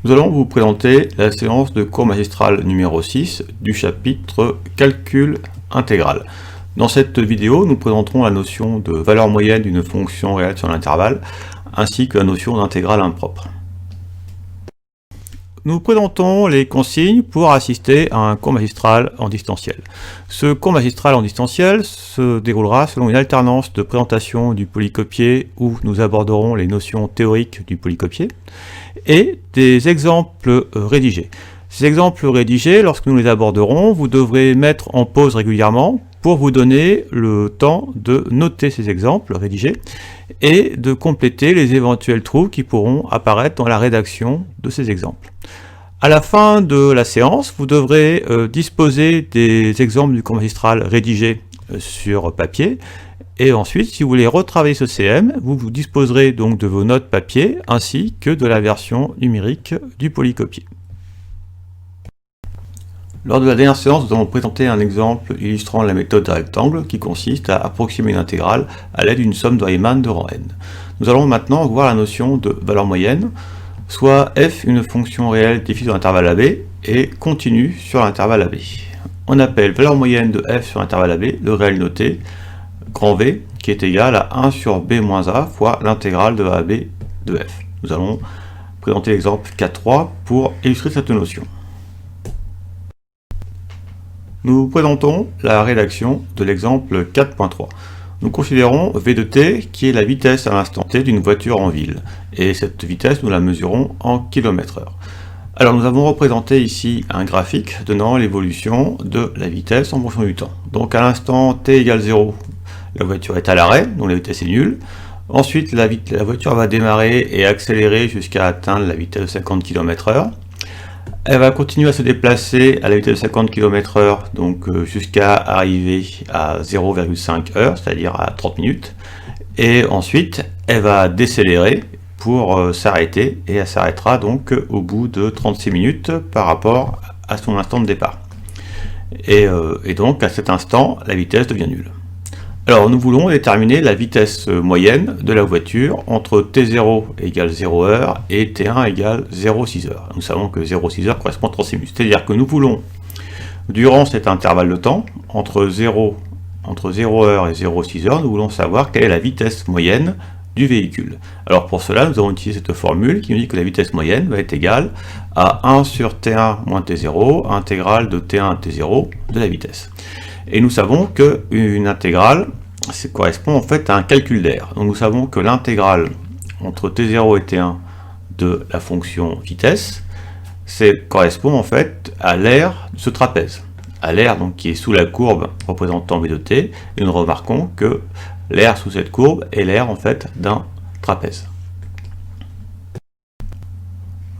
Nous allons vous présenter la séance de cours magistral numéro 6 du chapitre Calcul intégral. Dans cette vidéo, nous présenterons la notion de valeur moyenne d'une fonction réelle sur l'intervalle, ainsi que la notion d'intégrale impropre. Nous présentons les consignes pour assister à un cours magistral en distanciel. Ce cours magistral en distanciel se déroulera selon une alternance de présentation du polycopié où nous aborderons les notions théoriques du polycopié et des exemples rédigés. Ces exemples rédigés, lorsque nous les aborderons, vous devrez mettre en pause régulièrement pour vous donner le temps de noter ces exemples rédigés et de compléter les éventuels trous qui pourront apparaître dans la rédaction de ces exemples. À la fin de la séance, vous devrez disposer des exemples du cours magistral rédigés sur papier. Et ensuite, si vous voulez retravailler ce CM, vous vous disposerez donc de vos notes papier ainsi que de la version numérique du polycopié. Lors de la dernière séance, nous avons présenté un exemple illustrant la méthode des rectangles qui consiste à approximer une intégrale à l'aide d'une somme de Riemann de rang n. Nous allons maintenant voir la notion de valeur moyenne, soit f une fonction réelle définie sur l'intervalle AB et continue sur l'intervalle AB. On appelle valeur moyenne de f sur l'intervalle AB le réel noté grand V qui est égal à 1 sur b moins a fois l'intégrale de AB de f. Nous allons présenter l'exemple 4.3 pour illustrer cette notion. Nous présentons la rédaction de l'exemple 4.3. Nous considérons V de t qui est la vitesse à l'instant t d'une voiture en ville. Et cette vitesse, nous la mesurons en km/h. Alors nous avons représenté ici un graphique donnant l'évolution de la vitesse en fonction du temps. Donc à l'instant t égale 0, la voiture est à l'arrêt, donc la vitesse est nulle. Ensuite, la voiture va démarrer et accélérer jusqu'à atteindre la vitesse de 50 km/h. Elle va continuer à se déplacer à la vitesse de 50 km/h, donc jusqu'à arriver à 0,5 heures, c'est-à-dire à 30 minutes. Et ensuite, elle va décélérer pour s'arrêter, et elle s'arrêtera donc au bout de 36 minutes par rapport à son instant de départ. Et donc, à cet instant, la vitesse devient nulle. Alors, nous voulons déterminer la vitesse moyenne de la voiture entre t0 égale 0 heure et t1 égale 0,6 heures. Nous savons que 0,6 heures correspond à 36 minutes. C'est-à-dire que nous voulons, durant cet intervalle de temps, entre 0 heure et 0,6 heures, nous voulons savoir quelle est la vitesse moyenne du véhicule. Alors pour cela, nous avons utilisé cette formule qui nous dit que la vitesse moyenne va être égale à 1 sur t1 moins t0, intégrale de t1 à t0 de la vitesse. Et nous savons qu'une intégrale correspond en fait à un calcul d'air. Donc nous savons que l'intégrale entre t0 et t1 de la fonction vitesse correspond en fait à l'aire de ce trapèze. À l'aire donc qui est sous la courbe représentant v de t, et nous remarquons que l'aire sous cette courbe est l'aire en fait d'un trapèze.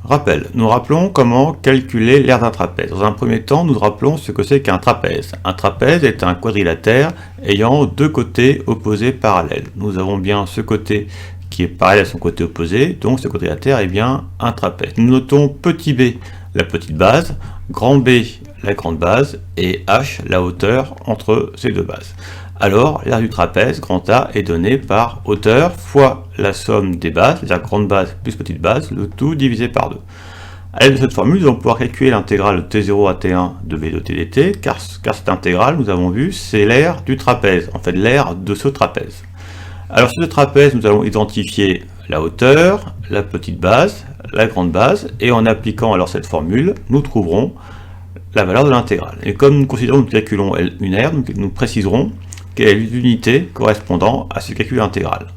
Rappel, nous rappelons comment calculer l'aire d'un trapèze. Dans un premier temps, nous rappelons ce que c'est qu'un trapèze. Un trapèze est un quadrilatère ayant deux côtés opposés parallèles. Nous avons bien ce côté qui est parallèle à son côté opposé, donc ce quadrilatère est bien un trapèze. Nous notons petit b, la petite base, grand B, la grande base, et h, la hauteur entre ces deux bases. Alors, l'aire du trapèze, grand A, est donné par hauteur fois la somme des bases, c'est-à-dire grande base plus petite base, le tout divisé par 2. À l'aide de cette formule, nous allons pouvoir calculer l'intégrale de t0 à t1 de v de t dt, car cette intégrale, nous avons vu, c'est l'aire du trapèze, en fait l'aire de ce trapèze. Alors sur ce trapèze, nous allons identifier la hauteur, la petite base, la grande base, et en appliquant alors cette formule, nous trouverons la valeur de l'intégrale. Et comme nous considérons que nous calculons une aire, nous préciserons quelle est l'unité correspondant à ce calcul intégral.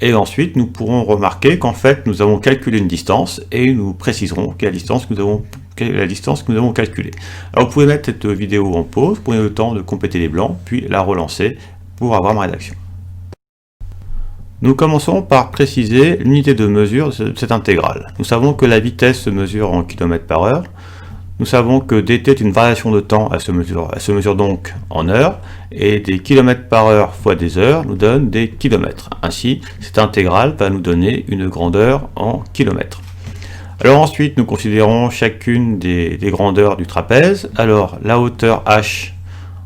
Et ensuite, nous pourrons remarquer qu'en fait, nous avons calculé une distance et nous préciserons quelle est la distance que nous avons calculée. Alors, vous pouvez mettre cette vidéo en pause, prenez le temps de compléter les blancs, puis la relancer pour avoir ma rédaction. Nous commençons par préciser l'unité de mesure de cette intégrale. Nous savons que la vitesse se mesure en km/h. Nous savons que dt est une variation de temps, elle se mesure donc en heures, et des km/h fois des heures nous donne des kilomètres. Ainsi, cette intégrale va nous donner une grandeur en kilomètres. Alors ensuite, nous considérons chacune des grandeurs du trapèze. Alors la hauteur h,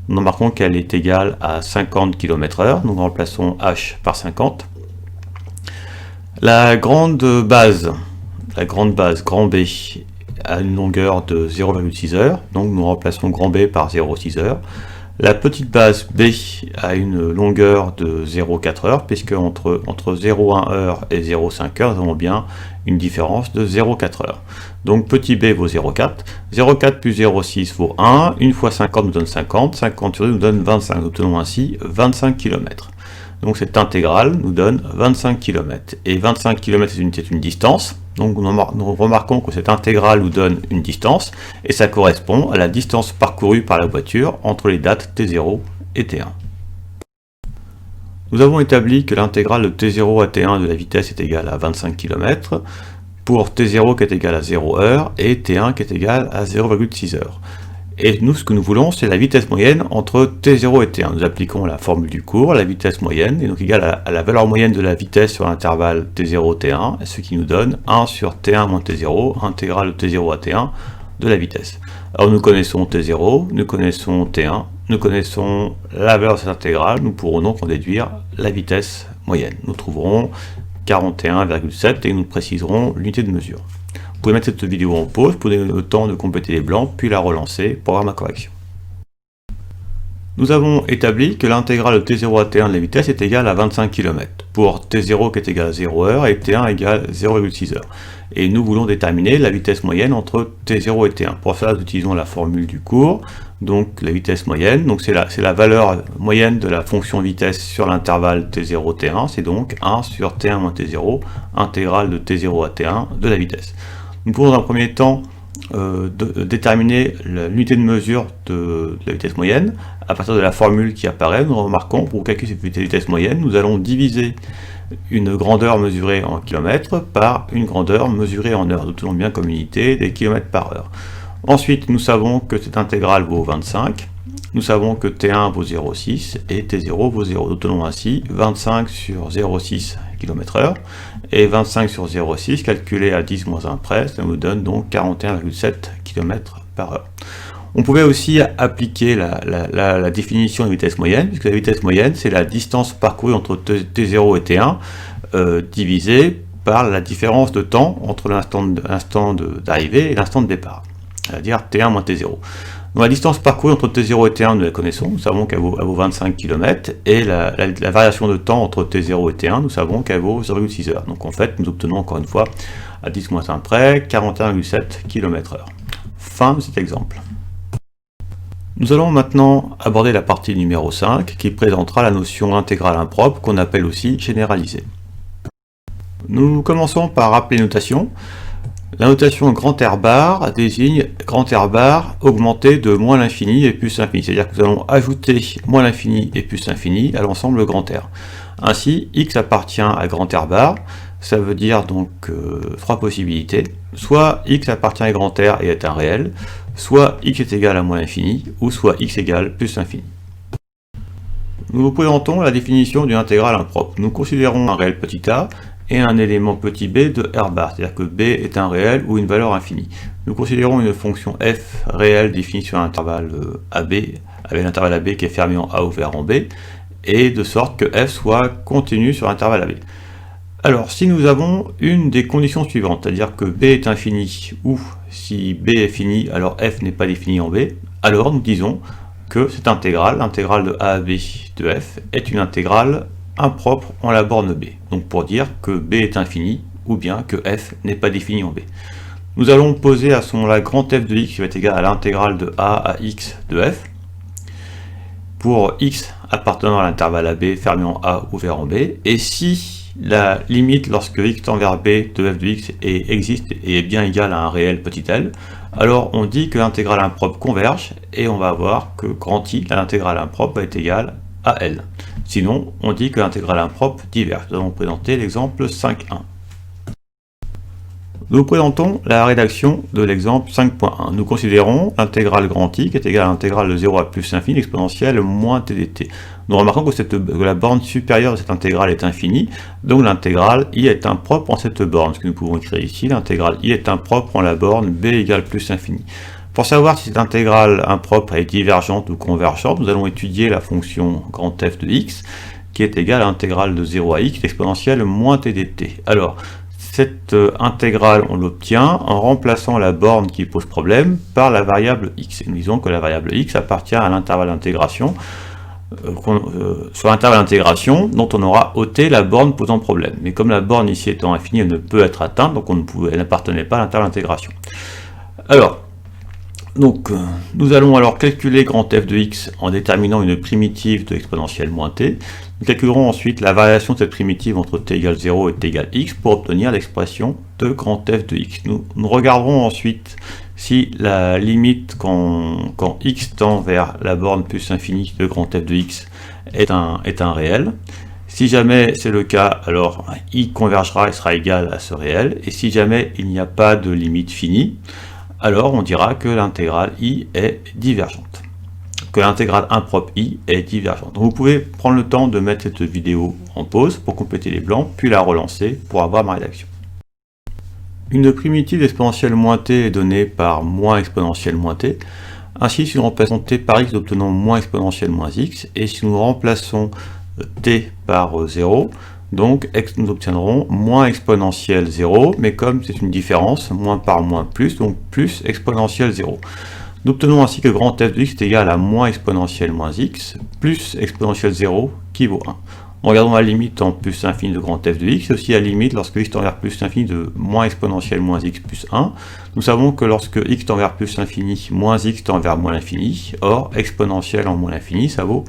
nous remarquons qu'elle est égale à 50 km/h, nous remplaçons h par 50. La grande base, la grande base grand B a une longueur de 0,6 heures, donc nous remplaçons grand B par 0,6 heures. La petite base B a une longueur de 0,4 heures, puisque entre 0,1 heure et 0,5 heures, nous avons bien une différence de 0,4 heures. Donc petit b vaut 0,4, 0,4 plus 0,6 vaut 1, 1 fois 50 nous donne 50, 50 sur 2 nous donne 25, nous obtenons ainsi 25 km. Donc cette intégrale nous donne 25 km. Et 25 km c'est une distance, donc nous remarquons que cette intégrale nous donne une distance, et ça correspond à la distance parcourue par la voiture entre les dates t0 et t1. Nous avons établi que l'intégrale de t0 à t1 de la vitesse est égale à 25 km, pour t0 qui est égal à 0 heure, et t1 qui est égal à 0,6 heures. Et nous, ce que nous voulons, c'est la vitesse moyenne entre t0 et t1. Nous appliquons la formule du cours, la vitesse moyenne, est donc égale à la valeur moyenne de la vitesse sur l'intervalle t0-t1, ce qui nous donne 1 sur t1 moins t0, intégrale de t0 à t1 de la vitesse. Alors nous connaissons t0, nous connaissons t1, nous connaissons la valeur de cette intégrale, nous pourrons donc en déduire la vitesse moyenne. Nous trouverons 41,7 et nous préciserons l'unité de mesure. Vous pouvez mettre cette vidéo en pause, pour donner le temps de compléter les blancs, puis la relancer pour avoir ma correction. Nous avons établi que l'intégrale de t0 à t1 de la vitesse est égale à 25 km, pour t0 qui est égal à 0 heure et t1 égale à 0,6 heures. Et nous voulons déterminer la vitesse moyenne entre t0 et t1. Pour ça, nous utilisons la formule du cours, donc la vitesse moyenne, donc c'est la valeur moyenne de la fonction vitesse sur l'intervalle t0-t1, c'est donc 1 sur t1 moins t0, intégrale de t0 à t1 de la vitesse. Nous pouvons dans un premier temps déterminer l'unité de mesure de la vitesse moyenne à partir de la formule qui apparaît. Nous remarquons, pour calculer cette vitesse moyenne, nous allons diviser une grandeur mesurée en kilomètres par une grandeur mesurée en heures. Nous tenons bien comme unité des kilomètres par heure. Ensuite, nous savons que cette intégrale vaut 25. Nous savons que T1 vaut 0,6 et T0 vaut 0. Nous tenons ainsi 25 sur 0,6 km/h et 25 sur 0,6 calculé à 10 moins 1 près, ça nous donne donc 41,7 km/h. On pouvait aussi appliquer la définition de vitesse moyenne, puisque la vitesse moyenne c'est la distance parcourue entre T0 et T1 divisée par la différence de temps entre l'instant d'arrivée et l'instant de départ, c'est-à-dire T1 moins T0. Donc la distance parcourue entre T0 et T1, nous la connaissons, nous savons qu'elle vaut 25 km, et la variation de temps entre T0 et T1, nous savons qu'elle vaut 0,6 heures. Donc en fait, nous obtenons encore une fois, à 10 moins 1 près, 41,7 km/h. Fin de cet exemple. Nous allons maintenant aborder la partie numéro 5, qui présentera la notion intégrale impropre, qu'on appelle aussi généralisée. Nous commençons par rappeler les notations. La notation grand R bar désigne grand R bar augmenté de moins l'infini et plus l'infini, c'est-à-dire que nous allons ajouter moins l'infini et plus l'infini à l'ensemble grand R. Ainsi, x appartient à grand R bar, ça veut dire donc trois possibilités, soit x appartient à grand R et est un réel, soit x est égal à moins l'infini, ou soit x égale plus l'infini. Nous vous présentons la définition d'une intégrale impropre. Nous considérons un réel petit a et un élément petit b de R bar, c'est-à-dire que b est un réel ou une valeur infinie. Nous considérons une fonction f réelle définie sur l'intervalle AB, avec l'intervalle AB qui est fermé en A ouvert en B, et de sorte que f soit continu sur l'intervalle AB. Alors, si nous avons une des conditions suivantes, c'est-à-dire que b est infini, ou si b est fini, alors f n'est pas défini en B, alors nous disons que cette intégrale, l'intégrale de A à B de f, est une intégrale impropre en la borne B. Donc pour dire que b est infini, ou bien que f n'est pas défini en B. Nous allons poser à ce moment-là grand f de x qui va être égal à l'intégrale de a à x de f, pour x appartenant à l'intervalle AB fermé en A ouvert en B, et si la limite lorsque x tend vers b de f de x existe et est bien égale à un réel petit l, alors on dit que l'intégrale impropre converge, et on va voir que grand I, l'intégrale impropre, va être égale à L. Sinon, on dit que l'intégrale impropre diverge. Nous allons présenter l'exemple 5.1. Nous présentons la rédaction de l'exemple 5.1. Nous considérons l'intégrale grand I qui est égale à l'intégrale de 0 à plus l'infini exponentielle moins t dt. Nous remarquons que la borne supérieure de cette intégrale est infinie, donc l'intégrale I est impropre en cette borne. Ce que nous pouvons écrire ici, l'intégrale I est impropre en la borne b égale plus l'infini. Pour savoir si cette intégrale impropre est divergente ou convergente, nous allons étudier la fonction grand f de x qui est égale à l'intégrale de 0 à x exponentielle moins t dt. Alors, Cette intégrale, on l'obtient en remplaçant la borne qui pose problème par la variable x. Et nous disons que la variable x appartient à l'intervalle d'intégration, sur l'intervalle d'intégration dont on aura ôté la borne posant problème. Mais comme la borne ici étant infinie, elle ne peut être atteinte, donc elle n'appartenait pas à l'intervalle d'intégration. Alors, nous allons alors calculer grand f de x en déterminant une primitive de exponentielle moins t. Nous calculerons ensuite la variation de cette primitive entre t égale 0 et t égale x pour obtenir l'expression de grand f de x. Nous regarderons ensuite si la limite quand x tend vers la borne plus infinie de grand f de x est un réel. Si jamais c'est le cas, alors i convergera et sera égal à ce réel. Et si jamais il n'y a pas de limite finie, alors on dira que l'intégrale i est divergente, que l'intégrale impropre i est divergente. Donc vous pouvez prendre le temps de mettre cette vidéo en pause pour compléter les blancs, puis la relancer pour avoir ma rédaction. Une primitive exponentielle moins t est donnée par moins exponentielle moins t. Ainsi, si nous remplaçons t par x, nous obtenons moins exponentielle moins x, et si nous remplaçons t par 0, donc nous obtiendrons moins exponentielle 0, mais comme c'est une différence, moins par moins plus, donc plus exponentielle 0. Nous obtenons ainsi que grand f de x est égal à moins exponentielle moins x, plus exponentielle 0 qui vaut 1. Regardons la limite en plus infini de grand f de x, et aussi la limite lorsque x tend vers plus infini de moins exponentielle moins x plus 1. Nous savons que lorsque x tend vers plus infini, moins x tend vers moins l'infini, or exponentielle en moins l'infini, ça vaut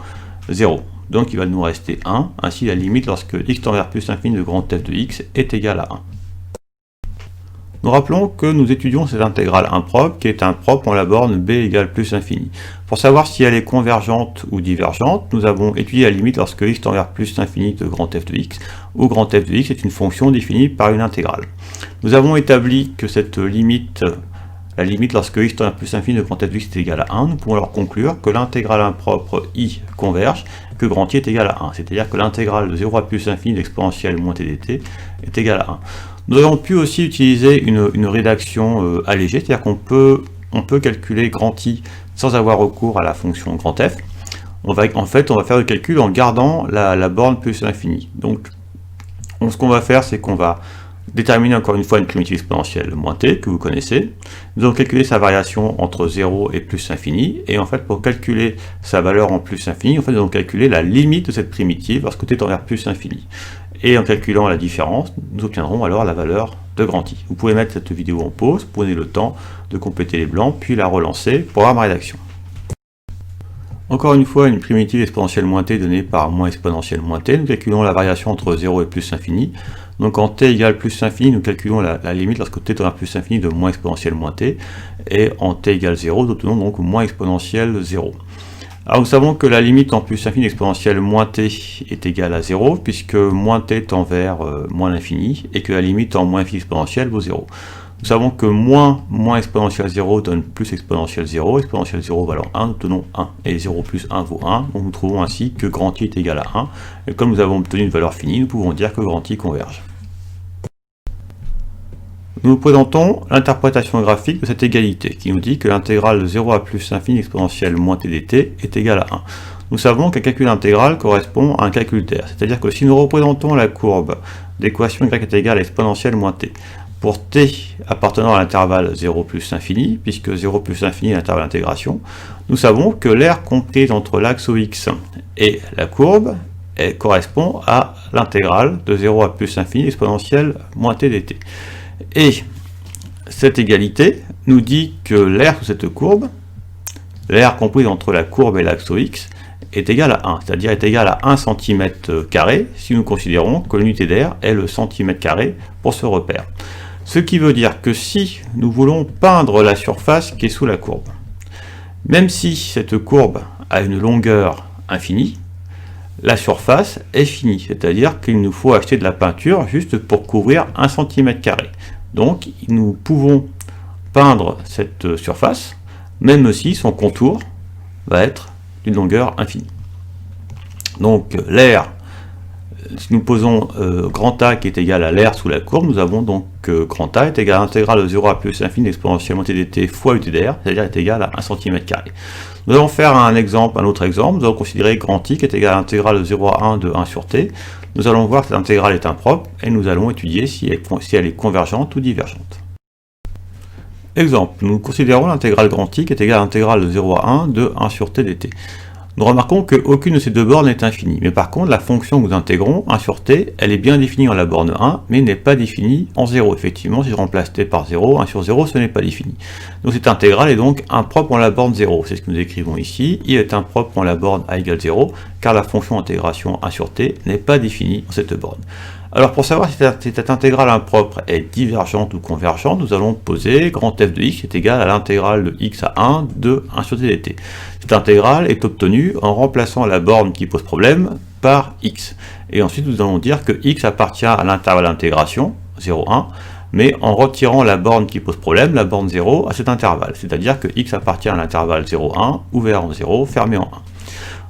0. Donc il va nous rester 1, ainsi la limite lorsque x tend vers plus infini de grand f de x est égale à 1. Nous rappelons que nous étudions cette intégrale impropre qui est impropre en la borne b égale plus infini. Pour savoir si elle est convergente ou divergente, nous avons étudié la limite lorsque x tend vers plus infini de grand f de x, où grand f de x est une fonction définie par une intégrale. Nous avons établi que cette limite, la limite lorsque x tend vers plus infini de grand f de x est égal à 1, nous pouvons alors conclure que l'intégrale impropre i converge, que grand i est égal à 1, c'est-à-dire que l'intégrale de 0 à plus infini d'exponentielle moins t dt est égale à 1. Nous avons pu aussi utiliser une rédaction allégée, c'est-à-dire qu'on peut calculer grand i sans avoir recours à la fonction grand f. On va faire le calcul en gardant la borne plus l'infini. Donc, ce qu'on va faire, c'est qu'on va déterminer encore une fois une primitive exponentielle moins t, que vous connaissez. Nous allons calculer sa variation entre 0 et plus infini, et en fait, pour calculer sa valeur en plus infini, nous allons calculer la limite de cette primitive lorsque t tend vers plus infini. Et en calculant la différence, nous obtiendrons alors la valeur de grand i. Vous pouvez mettre cette vidéo en pause, prenez le temps de compléter les blancs, puis la relancer pour avoir ma rédaction. Encore une fois, une primitive exponentielle moins t donnée par moins exponentielle moins t, nous calculons la variation entre 0 et plus infini. Donc en t égale plus infini, nous calculons la limite lorsque t tend vers plus infini de moins exponentielle moins t, et en t égale 0, nous obtenons donc moins exponentielle 0. Alors nous savons que la limite en plus infini exponentielle moins t est égale à 0, puisque moins t tend vers moins l'infini, et que la limite en moins infini exponentielle vaut 0. Nous savons que moins exponentielle 0 donne plus exponentielle 0 valant 1, nous obtenons 1, et 0 plus 1 vaut 1, donc nous trouvons ainsi que grand i est égal à 1, et comme nous avons obtenu une valeur finie, nous pouvons dire que grand i converge. Nous présentons l'interprétation graphique de cette égalité, qui nous dit que l'intégrale de 0 à plus infini exponentielle moins t dt est égale à 1. Nous savons qu'un calcul intégral correspond à un calcul d'air, c'est-à-dire que si nous représentons la courbe d'équation y est égale à exponentielle moins t, pour t appartenant à l'intervalle 0 plus infini, puisque 0 plus infini est l'intervalle d'intégration, nous savons que l'aire comprise entre l'axe OX et la courbe correspond à l'intégrale de 0 à plus infini exponentielle moins t dt. Et cette égalité nous dit que l'aire sous cette courbe, l'aire comprise entre la courbe et l'axe OX, est égale à 1, c'est-à-dire est égale à 1 cm² si nous considérons que l'unité d'aire est le cm² pour ce repère. Ce qui veut dire que si nous voulons peindre la surface qui est sous la courbe, même si cette courbe a une longueur infinie, la surface est finie, c'est-à-dire qu'il nous faut acheter de la peinture juste pour couvrir 1 cm². Donc nous pouvons peindre cette surface, même si son contour va être d'une longueur infinie. Donc l'aire si nous posons grand A qui est égal à l'air sous la courbe, nous avons donc que grand A est égal à l'intégrale de 0 à plus l'infini exponentielle montée dt fois ut d'air, c'est-à-dire est égal à 1 cm². Nous allons faire un autre exemple, nous allons considérer grand I qui est égal à l'intégrale de 0 à 1 de 1 sur t. Nous allons voir que cette intégrale est impropre et nous allons étudier si elle est convergente ou divergente. Exemple, nous considérons l'intégrale grand I qui est égale à l'intégrale de 0 à 1 de 1 sur t dt. Nous remarquons qu'aucune de ces deux bornes n'est infinie, mais par contre la fonction que nous intégrons, 1 sur t, elle est bien définie en la borne 1, mais n'est pas définie en 0. Effectivement, si je remplace t par 0, 1 sur 0, ce n'est pas défini. Donc cette intégrale est donc impropre en la borne 0, c'est ce que nous écrivons ici. I est impropre en la borne a égale 0, car la fonction intégration 1 sur t n'est pas définie en cette borne. Alors pour savoir si cette intégrale impropre est divergente ou convergente, nous allons poser grand f de x est égal à l'intégrale de x à 1 de 1 sur t dt. Cette intégrale est obtenue en remplaçant la borne qui pose problème par x. Et ensuite nous allons dire que x appartient à l'intervalle d'intégration 0, 1, mais en retirant la borne qui pose problème, la borne 0, à cet intervalle. C'est-à-dire que x appartient à l'intervalle 0, 1, ouvert en 0, fermé en 1.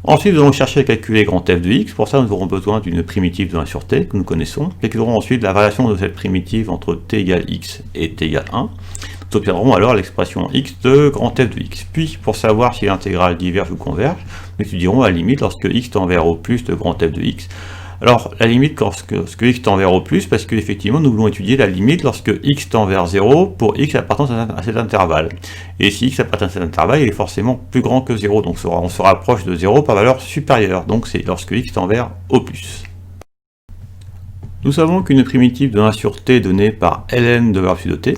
Ensuite, nous allons chercher à calculer grand f de x. Pour ça, nous aurons besoin d'une primitive de 1 sur t que nous connaissons. Calculerons ensuite la variation de cette primitive entre t égale x et t égale 1. Nous obtiendrons alors l'expression x de grand f de x. Puis, pour savoir si l'intégrale diverge ou converge, nous étudierons la limite lorsque x tend vers au plus de grand f de x. Alors, la limite lorsque x tend vers au plus, parce qu'effectivement, nous voulons étudier la limite lorsque x tend vers 0 pour x appartenant à cet intervalle. Et si x appartient à cet intervalle, il est forcément plus grand que 0, donc on se rapproche de 0 par valeur supérieure, donc c'est lorsque x tend vers au plus. Nous savons qu'une primitive de 1 sur t est donnée par ln de valeur absolue de t.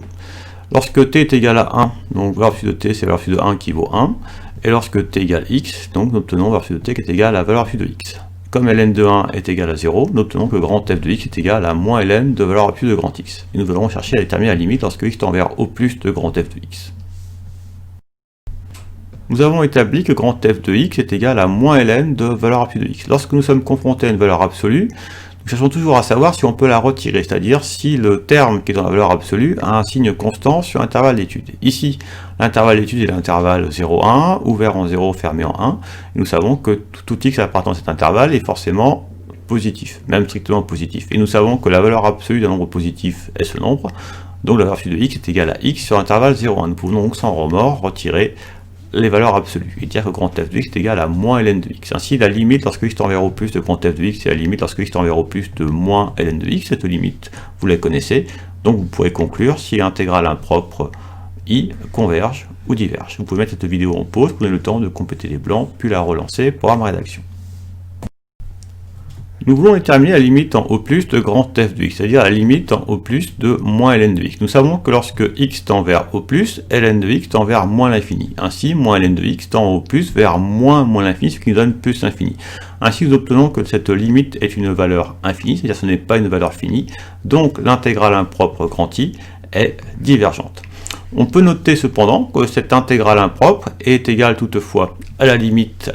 Lorsque t est égal à 1, donc valeur absolue de t c'est valeur absolue de 1 qui vaut 1, et lorsque t égale x, donc nous obtenons valeur absolue de t qui est égale à valeur absolue de x. Comme ln de 1 est égal à 0, nous obtenons que grand f de x est égal à moins ln de valeur absolue de grand x. Et nous allons chercher à déterminer la limite lorsque x tend vers au plus de grand f de x. Nous avons établi que grand f de x est égal à moins ln de valeur absolue de x. Lorsque nous sommes confrontés à une valeur absolue, nous cherchons toujours à savoir si on peut la retirer, c'est-à-dire si le terme qui est dans la valeur absolue a un signe constant sur l'intervalle d'étude. Ici, l'intervalle d'étude est l'intervalle 0, 1, ouvert en 0, fermé en 1. Et nous savons que tout x appartenant à cet intervalle est forcément positif, même strictement positif. Et nous savons que la valeur absolue d'un nombre positif est ce nombre, donc la valeur absolue de x est égale à x sur l'intervalle 0, 1. Nous pouvons donc sans remords retirer les valeurs absolues, et dire que grand f de x est égal à moins ln de x. Ainsi, la limite lorsque x tend vers au plus de grand f de x, c'est la limite lorsque x tend vers au plus de moins ln de x. Cette limite, vous la connaissez, donc vous pourrez conclure si l'intégrale impropre i converge ou diverge. Vous pouvez mettre cette vidéo en pause, prenez le temps de compléter les blancs, puis la relancer pour avoir ma rédaction. Nous voulons déterminer la limite en au plus de grand f de x, c'est-à-dire la limite en au plus de moins ln de x. Nous savons que lorsque x tend vers au plus, ln de x tend vers moins l'infini. Ainsi, moins ln de x tend au plus vers moins l'infini, ce qui nous donne plus l'infini. Ainsi, nous obtenons que cette limite est une valeur infinie, c'est-à-dire que ce n'est pas une valeur finie. Donc, l'intégrale impropre grand I est divergente. On peut noter cependant que cette intégrale impropre est égale toutefois à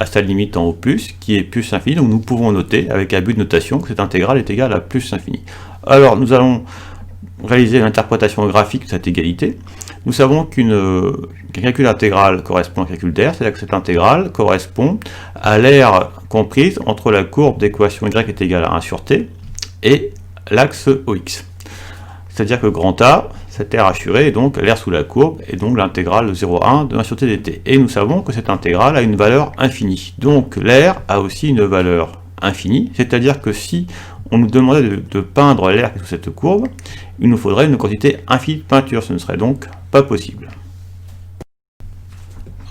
sa limite en au plus, qui est plus infini, donc nous pouvons noter avec un but de notation que cette intégrale est égale à plus infini. Alors nous allons réaliser l'interprétation graphique de cette égalité. Nous savons qu'un calcul intégral correspond à un calcul d'aire, c'est-à-dire que cette intégrale correspond à l'aire comprise entre la courbe d'équation y est égale à 1 sur t et l'axe OX. C'est-à-dire que grand A, cette aire assurée, est donc l'aire sous la courbe, et donc l'intégrale de 0 à 1 de 1 sur t dt. Et nous savons que cette intégrale a une valeur infinie. Donc l'aire a aussi une valeur infinie, c'est-à-dire que si on nous demandait de peindre l'aire sous cette courbe, il nous faudrait une quantité infinie de peinture, ce ne serait donc pas possible.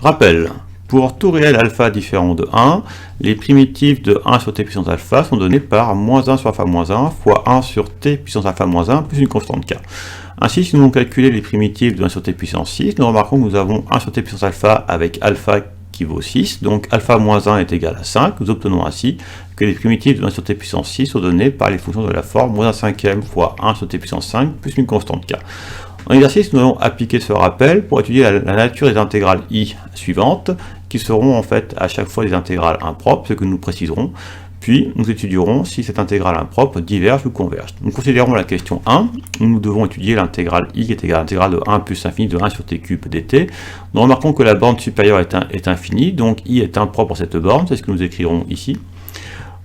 Rappel. Pour tout réel alpha différent de 1, les primitives de 1 sur t puissance alpha sont données par moins 1 sur alpha moins 1 fois 1 sur t puissance alpha moins 1 plus une constante k. Ainsi, si nous voulons calculer les primitives de 1 sur t puissance 6, nous remarquons que nous avons 1 sur t puissance alpha avec alpha qui vaut 6, donc alpha moins 1 est égal à 5. Nous obtenons ainsi que les primitives de 1 sur t puissance 6 sont données par les fonctions de la forme moins 1 cinquième fois 1 sur t puissance 5 plus une constante k. En exercice, nous allons appliquer ce rappel pour étudier la nature des intégrales i suivantes, qui seront en fait à chaque fois des intégrales impropres, ce que nous préciserons, puis nous étudierons si cette intégrale impropre diverge ou converge. Nous considérons la question 1, où nous devons étudier l'intégrale i qui est égale à l'intégrale de 1 plus l'infini de 1 sur t cube dt. Nous remarquons que la borne supérieure est infinie, donc i est impropre pour cette borne, c'est ce que nous écrirons ici.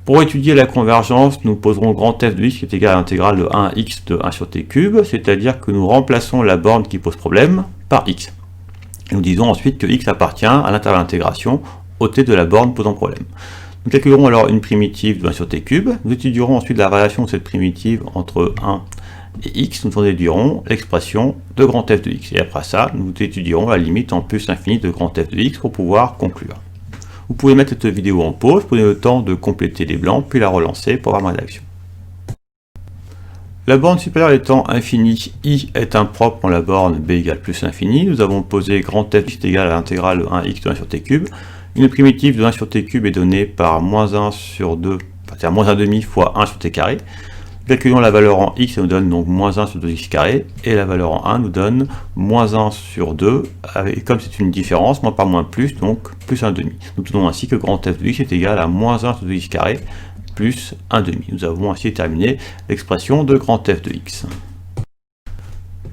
Pour étudier la convergence, nous poserons grand f de x qui est égal à l'intégrale de 1x de 1 sur t cube, c'est-à-dire que nous remplaçons la borne qui pose problème par x. Et nous disons ensuite que x appartient à l'intervalle d'intégration au t de la borne posant problème. Nous calculerons alors une primitive de 1 sur t cube, nous étudierons ensuite la relation de cette primitive entre 1 et x, nous en déduirons l'expression de grand f de x. Et après ça, nous étudierons la limite en plus infinie de grand f de x pour pouvoir conclure. Vous pouvez mettre cette vidéo en pause, prenez le temps de compléter les blancs, puis la relancer pour avoir ma rédaction. La borne supérieure étant infinie, i est impropre en la borne b égale plus infini. Nous avons posé grand f de x est égal à l'intégrale de 1x de 1 sur t cube. Une primitive de 1 sur t cube est donnée par moins 1 sur 2, c'est-à-dire moins 1 demi fois 1 sur t carré. Calculons la valeur en x, ça nous donne donc moins 1 sur 2x carré, et la valeur en 1 nous donne moins 1 sur 2, et comme c'est une différence, moins par moins plus, donc plus 1 demi. Nous tenons ainsi que grand f de x est égal à moins 1 sur 2x carré plus 1 demi. Nous avons ainsi terminé l'expression de grand f de x.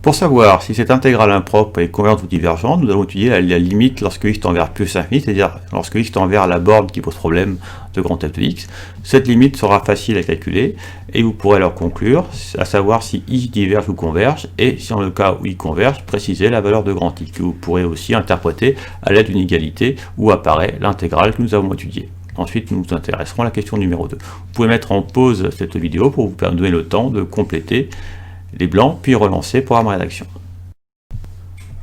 Pour savoir si cette intégrale impropre est convergente ou divergente, nous allons étudier la limite lorsque x tend vers plus infini, c'est-à-dire lorsque x tend vers la borne qui pose problème de grand f de x. Cette limite sera facile à calculer et vous pourrez alors conclure, à savoir si i diverge ou converge, et si en le cas où i converge, préciser la valeur de grand i, que vous pourrez aussi interpréter à l'aide d'une égalité où apparaît l'intégrale que nous avons étudiée. Ensuite, nous nous intéresserons à la question numéro 2. Vous pouvez mettre en pause cette vidéo pour vous donner le temps de compléter les blancs, puis relancer pour avoir ma rédaction.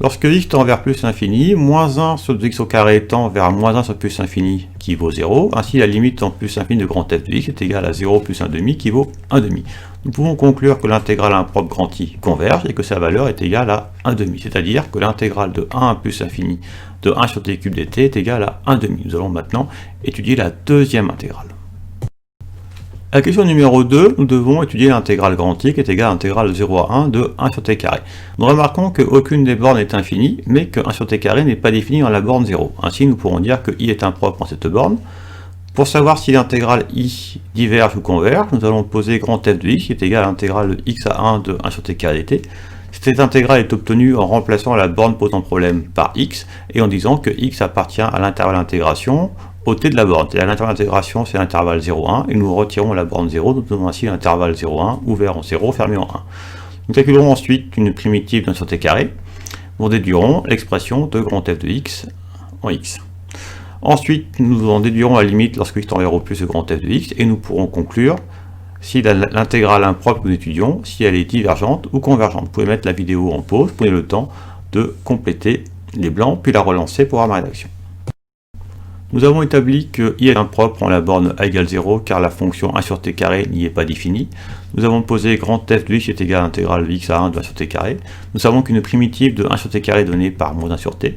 Lorsque x tend vers plus infini, moins 1 sur 2x au carré tend vers moins 1 sur plus infini qui vaut 0, ainsi la limite en plus infini de grand f de x est égale à 0 plus 1 demi qui vaut 1 demi. Nous pouvons conclure que l'intégrale impropre grand i converge et que sa valeur est égale à 1 demi, c'est-à-dire que l'intégrale de 1 plus infini de 1 sur t cube dt est égale à 1 demi. Nous allons maintenant étudier la deuxième intégrale. À la question numéro 2, nous devons étudier l'intégrale grand i qui est égale à l'intégrale de 0 à 1 de 1 sur t carré. Nous remarquons qu'aucune des bornes est infinie, mais que 1 sur t carré n'est pas défini dans la borne 0. Ainsi, nous pourrons dire que i est impropre en cette borne. Pour savoir si l'intégrale i diverge ou converge, nous allons poser grand f de x qui est égal à l'intégrale de x à 1 de 1 sur t carré dt. Cette intégrale est obtenue en remplaçant la borne posant problème par x et en disant que x appartient à l'intervalle d'intégration au t de la borne. L'intervalle d'intégration, c'est l'intervalle 0,1, et nous retirons la borne 0, nous donnons ainsi l'intervalle 0,1, ouvert en 0, fermé en 1. Nous calculerons ensuite une primitive d'un sur t carré. Nous déduirons l'expression de grand f de x en x. Ensuite, nous en déduirons la limite lorsque x tend vers au plus de grand f de x, et nous pourrons conclure si l'intégrale impropre que nous étudions, si elle est divergente ou convergente. Vous pouvez mettre la vidéo en pause, prenez le temps de compléter les blancs, puis la relancer pour avoir ma rédaction. Nous avons établi que i est impropre en la borne a égale 0 car la fonction 1 sur t carré n'y est pas définie. Nous avons posé grand f de x est égal à l'intégrale de x à 1 de 1 sur t carré. Nous savons qu'une primitive de 1 sur t carré est donnée par moins 1 sur t.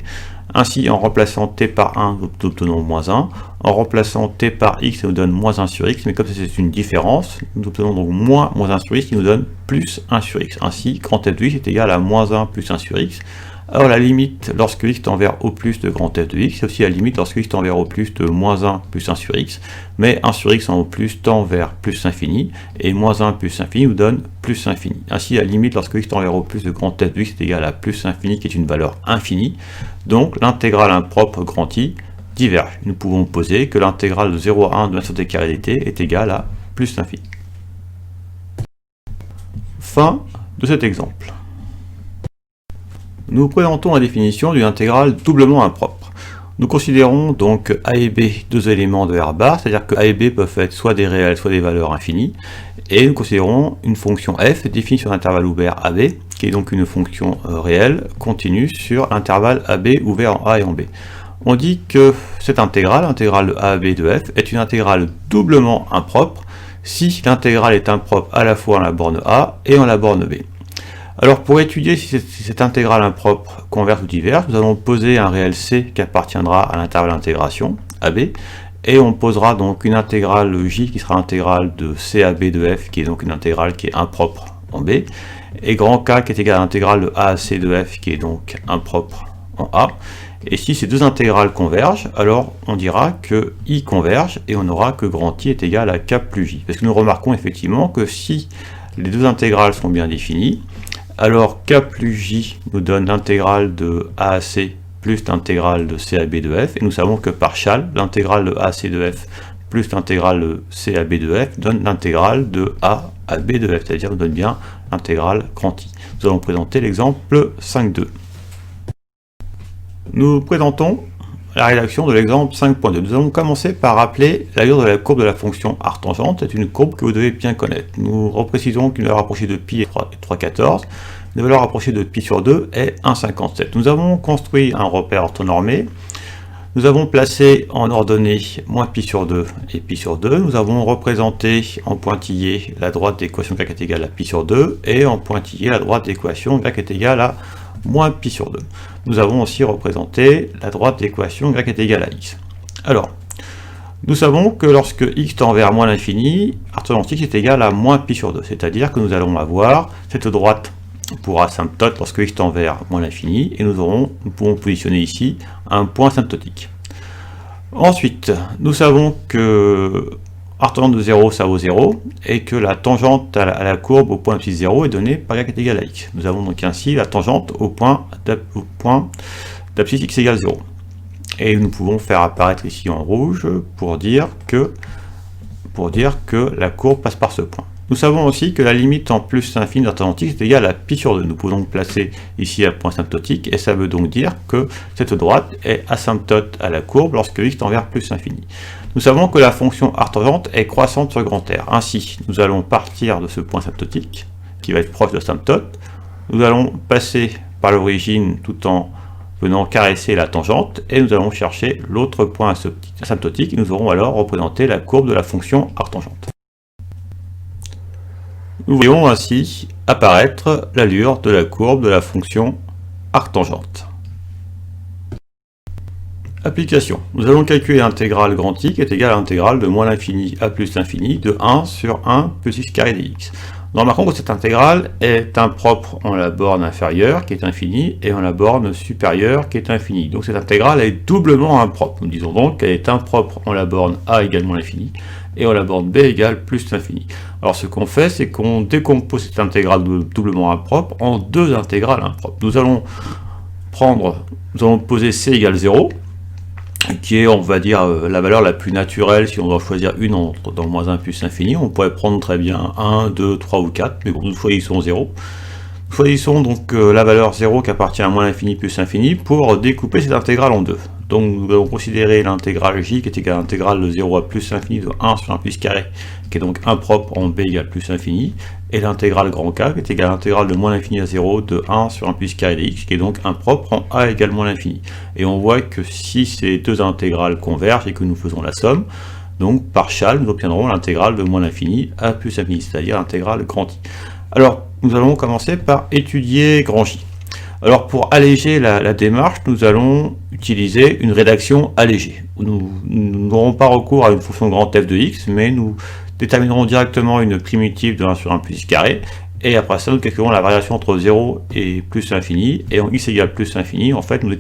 Ainsi, en remplaçant t par 1, nous obtenons moins 1. En remplaçant t par x, ça nous donne moins 1 sur x, mais comme c'est une différence, nous obtenons donc moins 1 sur x qui nous donne plus 1 sur x. Ainsi, grand f de x est égal à moins 1 plus 1 sur x. Alors la limite lorsque x tend vers au plus de grand f de x, c'est aussi la limite lorsque x tend vers au plus de moins 1 plus 1 sur x, mais 1 sur x en au plus tend vers plus infini, et moins 1 plus infini nous donne plus infini. Ainsi la limite lorsque x tend vers au plus de grand f de x est égal à plus infini qui est une valeur infinie, donc l'intégrale impropre grand i diverge. Nous pouvons poser que l'intégrale de 0 à 1 de 1 sur t carré dt est égale à plus infini. Fin de cet exemple. Nous présentons la définition d'une intégrale doublement impropre. Nous considérons donc a et b deux éléments de R bar, c'est-à-dire que a et b peuvent être soit des réels, soit des valeurs infinies, et nous considérons une fonction f définie sur l'intervalle ouvert ab, qui est donc une fonction réelle continue sur l'intervalle ab ouvert en a et en b. On dit que cette intégrale, l'intégrale de a à b de f, est une intégrale doublement impropre si l'intégrale est impropre à la fois en la borne a et en la borne b. Alors pour étudier si cette intégrale impropre converge ou diverge, nous allons poser un réel c qui appartiendra à l'intervalle d'intégration AB, et on posera donc une intégrale j qui sera l'intégrale de CAB de f, qui est donc une intégrale qui est impropre en B, et grand K qui est égal à l'intégrale de A à C de f, qui est donc impropre en A. Et si ces deux intégrales convergent, alors on dira que I converge, et on aura que grand I est égal à K plus J. Parce que nous remarquons effectivement que si les deux intégrales sont bien définies, alors K plus J nous donne l'intégrale de A à C plus l'intégrale de C à B de f, et nous savons que par Chasles, l'intégrale de A à C de f plus l'intégrale de c à b de f donne l'intégrale de a à b de f, c'est-à-dire nous donne bien l'intégrale grand I. Nous allons présenter l'exemple 5.2. Nous présentons la rédaction de l'exemple 5.2. Nous allons commencer par rappeler l'allure de la courbe de la fonction arctangente. C'est une courbe que vous devez bien connaître. Nous reprécisons qu'une valeur rapprochée de pi est 3,14. Une valeur rapprochée de pi sur 2 est 1,57. Nous avons construit un repère orthonormé. Nous avons placé en ordonnée moins pi sur 2 et pi sur 2. Nous avons représenté en pointillé la droite d'équation y est égale à pi sur 2 et en pointillé la droite d'équation y est égale à moins pi sur 2. Nous avons aussi représenté la droite d'équation y est égale à x. Alors, nous savons que lorsque x tend vers moins l'infini, arctangente x est égal à moins pi sur 2. C'est-à-dire que nous allons avoir cette droite pour asymptote lorsque x tend vers moins l'infini, et nous pouvons positionner ici un point asymptotique. Ensuite, nous savons que arctangente de 0, ça vaut 0, et que la tangente à la courbe au point abscisse 0 est donnée par y est égal à x. Nous avons donc ainsi la tangente au point d'abscisse x égale 0. Et nous pouvons faire apparaître ici en rouge pour dire que la courbe passe par ce point. Nous savons aussi que la limite en plus infini d'arctangente x est égale à pi sur 2. Nous pouvons donc placer ici un point asymptotique, et ça veut donc dire que cette droite est asymptote à la courbe lorsque x tend vers plus infini. Nous savons que la fonction arctangente est croissante sur grand R. Ainsi, nous allons partir de ce point asymptotique, qui va être proche de l'asymptote. Nous allons passer par l'origine tout en venant caresser la tangente, et nous allons chercher l'autre point asymptotique, et nous aurons alors représenté la courbe de la fonction arctangente. Nous voyons ainsi apparaître l'allure de la courbe de la fonction arctangente. Application. Nous allons calculer l'intégrale grand I qui est égale à l'intégrale de moins l'infini à plus l'infini de 1 sur 1 plus x carré dx. Nous remarquons que cette intégrale est impropre en la borne inférieure qui est infinie et en la borne supérieure qui est infinie. Donc cette intégrale est doublement impropre. Nous disons donc qu'elle est impropre en la borne a égale moins l'infini et en la borne b égale plus l'infini. Alors ce qu'on fait, c'est qu'on décompose cette intégrale doublement impropre en deux intégrales impropres. Nous allons poser c égale 0, qui est, on va dire, la valeur la plus naturelle si on doit choisir une dans moins 1 plus l'infini. On pourrait prendre très bien 1, 2, 3 ou 4, mais bon, nous choisissons 0. Nous choisissons donc la valeur 0 qui appartient à moins l'infini plus l'infini pour découper cette intégrale en deux. Donc nous allons considérer l'intégrale j qui est égale à l'intégrale de 0 à plus l'infini de 1 sur 1 plus carré, qui est donc impropre en b égale plus l'infini, et l'intégrale grand K qui est égale à l'intégrale de moins l'infini à 0 de 1 sur 1 plus carré dx, qui est donc impropre en a égale moins l'infini. Et on voit que si ces deux intégrales convergent et que nous faisons la somme, donc par Chasles, nous obtiendrons l'intégrale de moins l'infini à plus l'infini, c'est-à-dire l'intégrale grand I. Alors, nous allons commencer par étudier grand J. Alors pour alléger la démarche, nous allons utiliser une rédaction allégée. Nous n'aurons pas recours à une fonction grand F de x, mais nous déterminerons directement une primitive de 1 sur 1 plus x carré, et après ça nous calculerons la variation entre 0 et plus l'infini, et en x égale plus l'infini, en fait nous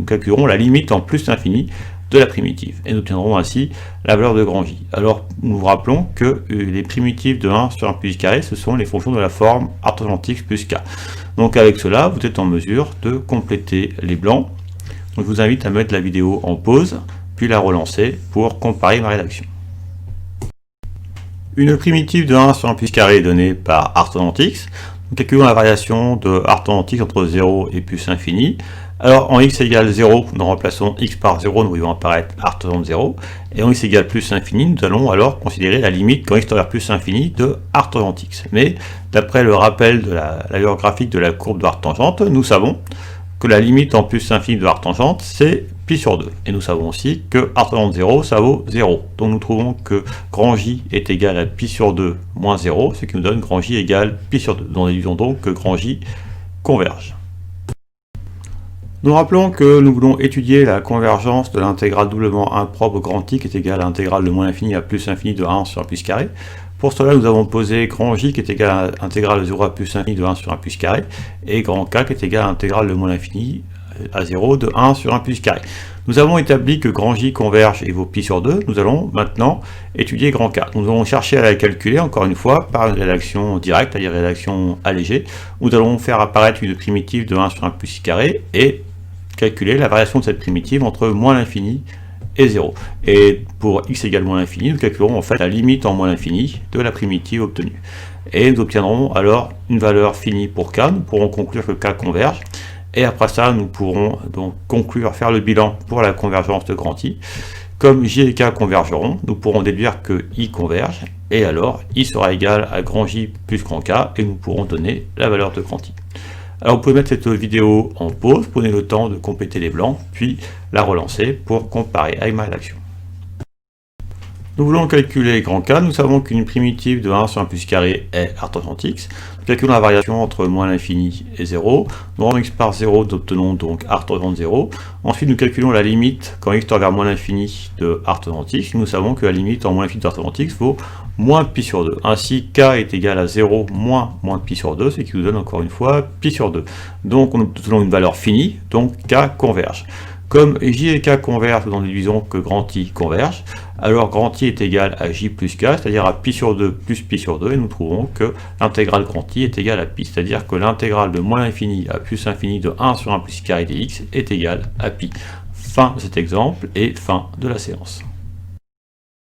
calculerons la limite en plus l'infini de la primitive, et nous obtiendrons ainsi la valeur de grand J. Alors nous vous rappelons que les primitives de 1 sur 1 plus x carré, ce sont les fonctions de la forme arctangente x plus k. Donc avec cela, vous êtes en mesure de compléter les blancs. Donc, je vous invite à mettre la vidéo en pause, puis la relancer pour comparer ma rédaction. Une primitive de 1 sur 1 plus carré est donnée par arctangente x. Nous calculons la variation de arctangente x entre 0 et plus infini. Alors en x égale 0, nous remplaçons x par 0, nous voyons apparaître arctangente 0. Et en x égale plus infini, nous allons alors considérer la limite quand x tend vers plus infini de arctangente x. Mais d'après le rappel de l'allure graphique de la courbe de arctangente, nous savons que la limite en plus infini de arctangente, c'est pi sur 2. Et nous savons aussi que arctangente 0, ça vaut 0. Donc nous trouvons que grand J est égal à pi sur 2 moins 0, ce qui nous donne grand J égale pi sur 2. Nous déduisons donc que grand J converge. Nous rappelons que nous voulons étudier la convergence de l'intégrale doublement impropre grand I qui est égale à l'intégrale de moins l'infini à plus l'infini de 1 sur 1 plus carré. Pour cela, nous avons posé grand J qui est égal à l'intégrale de 0 à plus l'infini de 1 sur 1 plus carré et grand K qui est égal à l'intégrale de moins l'infini à 0 de 1 sur 1 plus carré. Nous avons établi que grand J converge et vaut pi sur 2. Nous allons maintenant étudier grand K. Nous allons chercher à la calculer encore une fois par une rédaction directe, c'est-à-dire rédaction allégée. Nous allons faire apparaître une primitive de 1 sur 1 plus i carré et calculer la variation de cette primitive entre moins l'infini et 0. Et pour x égale moins l'infini, nous calculerons en fait la limite en moins l'infini de la primitive obtenue. Et nous obtiendrons alors une valeur finie pour k, nous pourrons conclure que k converge, et après ça nous pourrons donc conclure, faire le bilan pour la convergence de grand I. Comme j et k convergeront, nous pourrons déduire que i converge, et alors i sera égal à grand J plus grand K, et nous pourrons donner la valeur de grand I. Alors vous pouvez mettre cette vidéo en pause, prenez le temps de compléter les blancs, puis la relancer pour comparer avec ma rédaction. Nous voulons calculer grand K, nous savons qu'une primitive de 1 sur 1 plus carré est artogante x. Nous calculons la variation entre moins l'infini et 0. Nous rendons x par 0, nous obtenons donc artogante 0. Ensuite, nous calculons la limite quand x tend vers moins l'infini de artogante x. Nous savons que la limite en moins l'infini de artogante x vaut moins pi sur 2. Ainsi, k est égal à 0 moins pi sur 2, ce qui nous donne encore une fois pi sur 2. Donc, nous obtenons une valeur finie, donc k converge. Comme j et k convergent, nous en déduisons que grand I converge, alors grand I est égal à j plus k, c'est-à-dire à pi sur 2 plus pi sur 2, et nous trouvons que l'intégrale grand I est égale à pi, c'est-à-dire que l'intégrale de moins l'infini à plus l'infini de 1 sur 1 plus carré dx est égale à pi. Fin de cet exemple et fin de la séance.